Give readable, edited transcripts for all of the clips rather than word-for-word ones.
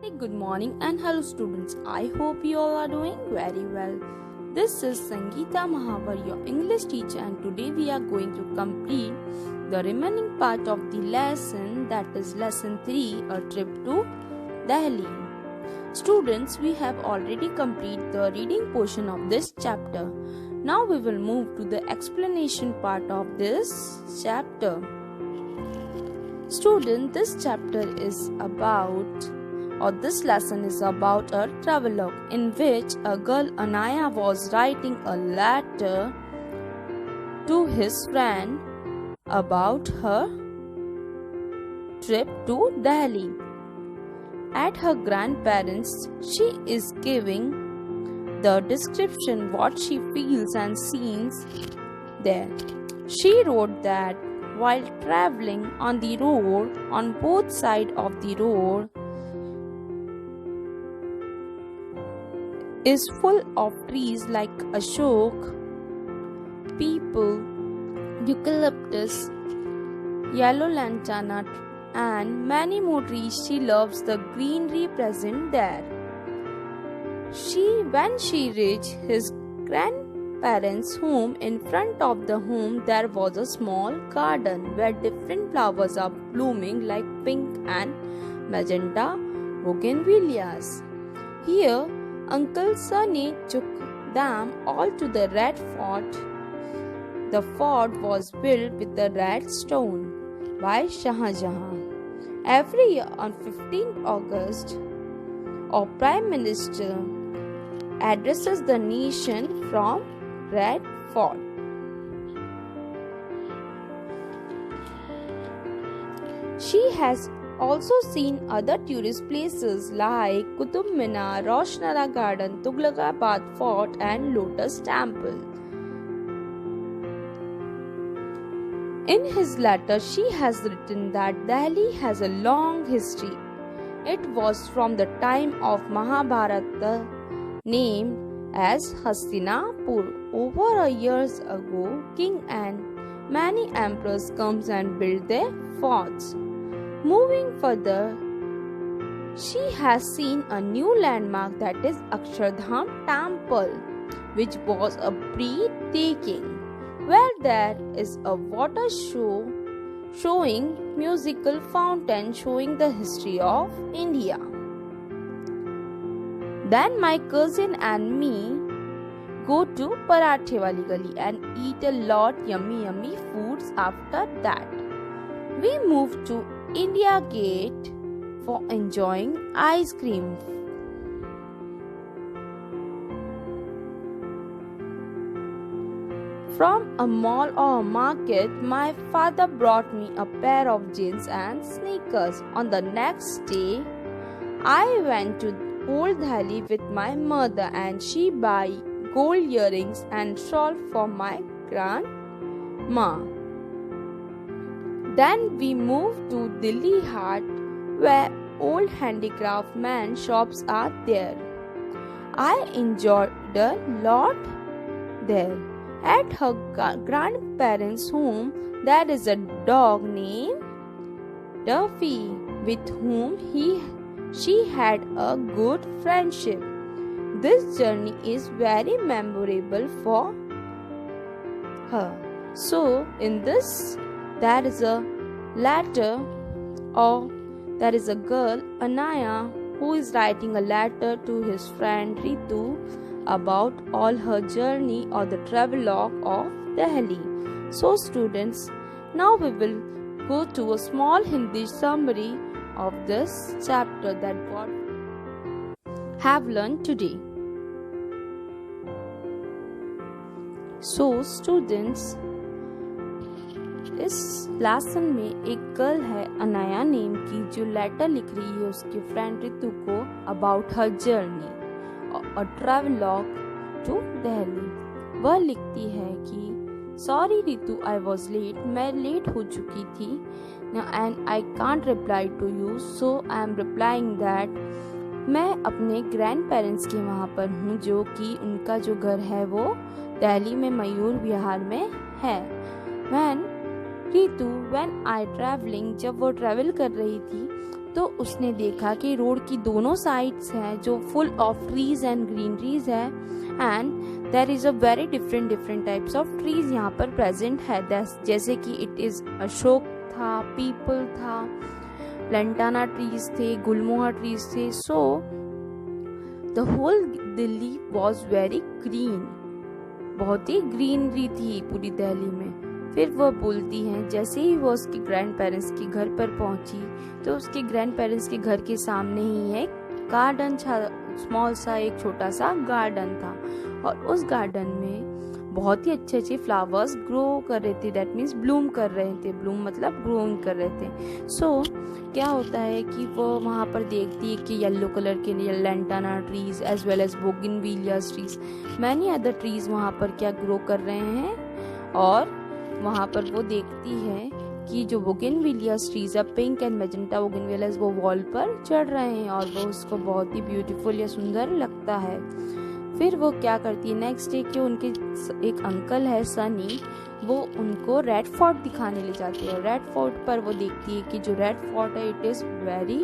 Hey, good morning and hello students. I hope you all are doing very well. This is Sangeeta Mahavar, your English teacher, and today we are going to complete the remaining part of the lesson, that is lesson 3, a trip to Delhi. Students, we have already completed the reading portion of this chapter. Now we will move to the explanation part of this chapter. Student, this lesson is about a travelogue in which a girl Anaya was writing a letter to his friend about her trip to Delhi. At her grandparents, she is giving the description what she feels and sees there. She wrote that while traveling on the road, on both sides of the road is full of trees like ashok, peepal, eucalyptus, yellow lantana, and many more trees. She loves the greenery present there. When she reached his grandparents' home, in front of the home there was a small garden where different flowers are blooming like pink and magenta bougainvilleas. Here, Uncle Sunny took them all to the Red Fort. The fort was built with the red stone by Shah Jahan. Every year on 15th August, our Prime Minister addresses the nation from Red Fort. She has also seen other tourist places like Qutub Minar, Roshnara Garden, Tughlaqabad Fort and Lotus Temple. In his letter, she has written that Delhi has a long history. It was from the time of Mahabharata named as Hastinapur. Over a years ago, king and many emperors comes and built their forts. Moving further, she has seen a new landmark, that is Akshardham Temple, which was a breathtaking, where there is a water show showing musical fountain showing the history of India. Then my cousin and me go to Parathe Wali Gali and eat a lot yummy foods. After that, we move to India Gate for enjoying ice cream. From a mall or a market, my father brought me a pair of jeans and sneakers. On the next day, I went to Old Delhi with my mother and she buy gold earrings and shawl for my grandma. Then we moved to Delhi Hat, where old handicraft man shops are there. I enjoyed a lot there. At her grandparents' home, there is a dog named Duffy, with whom she had a good friendship. This journey is very memorable for her. So, in this, there is a letter, or there is a girl, Anaya, who is writing a letter to his friend Ritu about all her journey or the travelogue of Delhi. So students, now we will go to a small Hindi summary of this chapter that what have learned today. So students, इस lesson में एक girl है Anaya name की जो letter लिख रही है उसके फ्रेंड रितु को अबाउट हर जर्नी और ट्रैवलॉग टू दिल्ली। वह लिखती है कि sorry Ritu, I was late, मैं लेट हो चुकी थी and I can't reply to you, so I am replying that मैं अपने ग्रैंड पेरेंट्स के वहाँ पर हूँ, जो कि उनका जो घर है वो दिल्ली में मयूर विहार में है। व्हेन I traveling, जब वो ट्रैवल कर रही थी, तो उसने देखा कि रोड की दोनों साइड्स हैं जो full of trees and greeneries है, and there is a very different types of trees यहाँ पर प्रेजेंट है, जैसे कि इट इज अशोक था, पीपल था, लंटाना ट्रीज थे, गुलमोहर ट्रीज थे. So the whole Delhi was very green. बहुत ही ग्रीनरी थी पूरी दिल्ली में. फिर वह बोलती हैं जैसे ही वो उसके ग्रैंड पेरेंट्स के घर पर पहुंची तो उसके ग्रैंड पेरेंट्स के घर के सामने ही एक गार्डन था, स्मॉल सा एक छोटा सा गार्डन था, और उस गार्डन में बहुत ही अच्छे अच्छे फ्लावर्स ग्रो कर रहे थे. दैट मीन्स ब्लूम कर रहे थे. ब्लूम मतलब ग्रोइंग कर रहे थे. सो क्या होता है कि वो वहाँ पर देखती है कि येलो कलर के lantana trees as well as bougainvilleas trees, many other trees वहाँ पर क्या ग्रो कर रहे हैं. और वहाँ पर वो देखती है कि जो बोगनविलियास ट्रीज है, पिंक एंड मैजेंटा बोगनविलियास, वो वॉल पर चढ़ रहे हैं और वो उसको बहुत ही ब्यूटीफुल या सुंदर लगता है. फिर वो क्या करती है नेक्स्ट डे कि उनके एक अंकल है सनी, वो उनको रेड फोर्ट दिखाने ले जाते हैं. रेड फोर्ट पर वो देखती है कि जो रेड फोर्ट है it is very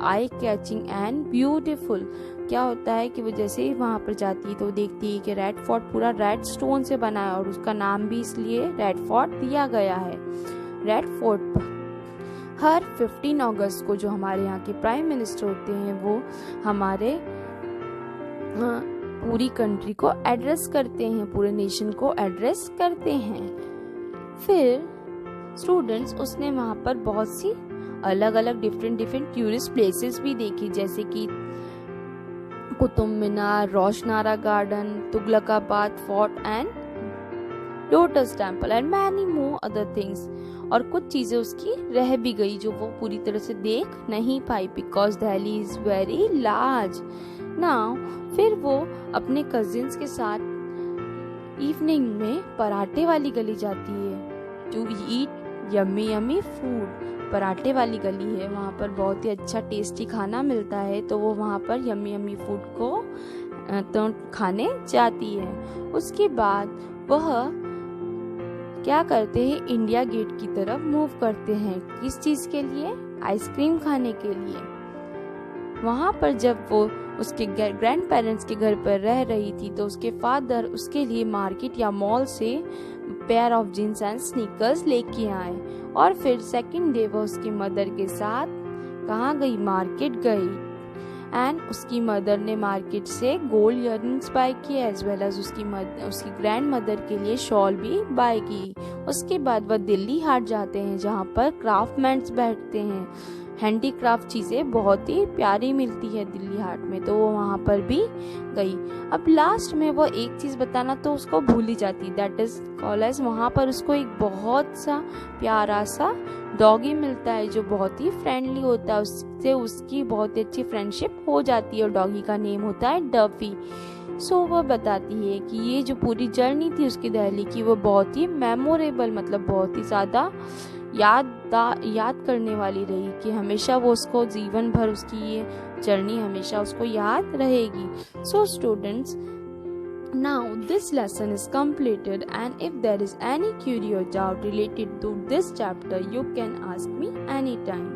eye catching and beautiful. क्या होता है कि वो जैसे ही वहाँ पर जाती है तो देखती है कि रेड फोर्ट पूरा रेड स्टोन से बना है और उसका नाम भी इसलिए रेड फोर्ट दिया गया है. रेड फोर्ट पर हर 15 अगस्त को जो हमारे यहाँ के प्राइम मिनिस्टर होते हैं वो हमारे पूरी कंट्री को एड्रेस करते हैं, पूरे नेशन को एड्रेस करते हैं. फिर स्टूडेंट्स उसने वहाँ पर बहुत सी अलग अलग डिफरेंट टूरिस्ट प्लेसेस भी देखी, जैसे कि Qutub Minar, Roshanara garden, Tughlakabad fort and lotus temple and many more other things. और कुछ चीजें उसकी रह भी गई जो वो पूरी तरह से देख नहीं पाई because Delhi is very large. Now फिर वो अपने कजिन्स के साथ इवनिंग में पराठे वाली गली जाती है टू ईट यम्मी फूड. पराठे वाली गली है, वहाँ पर बहुत ही अच्छा टेस्टी खाना मिलता है, तो वो वहाँ पर यम्मी फूड को तो खाने जाती है. उसके बाद वह क्या करते हैं, इंडिया गेट की तरफ मूव करते हैं. किस चीज के लिए? आइसक्रीम खाने के लिए. वहाँ पर जब वो उसके ग्रैंड पेरेंट्स के घर पर रह रही थी तो उसके फादर उसके लिए मार्केट या मॉल से pair of jeans and sneakers लेके आए. और फिर सेकंड डे वो उसकी मदर के साथ कहाँ गई? मार्केट गई. एंड उसकी मदर ने मार्केट से गोल्ड इयररिंग्स बाय किए एज वेल एज उसकी ग्रैंड मदर के लिए शॉल भी बाय की. उसके बाद वह दिल्ली हाट जाते हैं जहाँ पर क्राफ्टमैन्स बैठते हैं. हैंडीक्राफ्ट चीज़ें बहुत ही प्यारी मिलती है दिल्ली हाट में, तो वो वहाँ पर भी गई. अब लास्ट में वो एक चीज़ बताना तो उसको भूल ही जाती, दैट इज कॉलेज. वहाँ पर उसको एक बहुत सा प्यारा सा डॉगी मिलता है जो बहुत ही फ्रेंडली होता है. उससे उसकी बहुत ही अच्छी फ्रेंडशिप हो जाती है और डॉगी का नेम होता है डफी. सो वह बताती है कि ये जो पूरी जर्नी थी उसकी दिल्ली की वो बहुत ही मेमोरेबल, मतलब बहुत ही ज़्यादा याद करने वाली रही, कि हमेशा वो उसको जीवन भर उसकी ये जर्नी हमेशा उसको याद रहेगी. So students, now this lesson is completed, and if there is any curious doubt related to this chapter you can ask me anytime.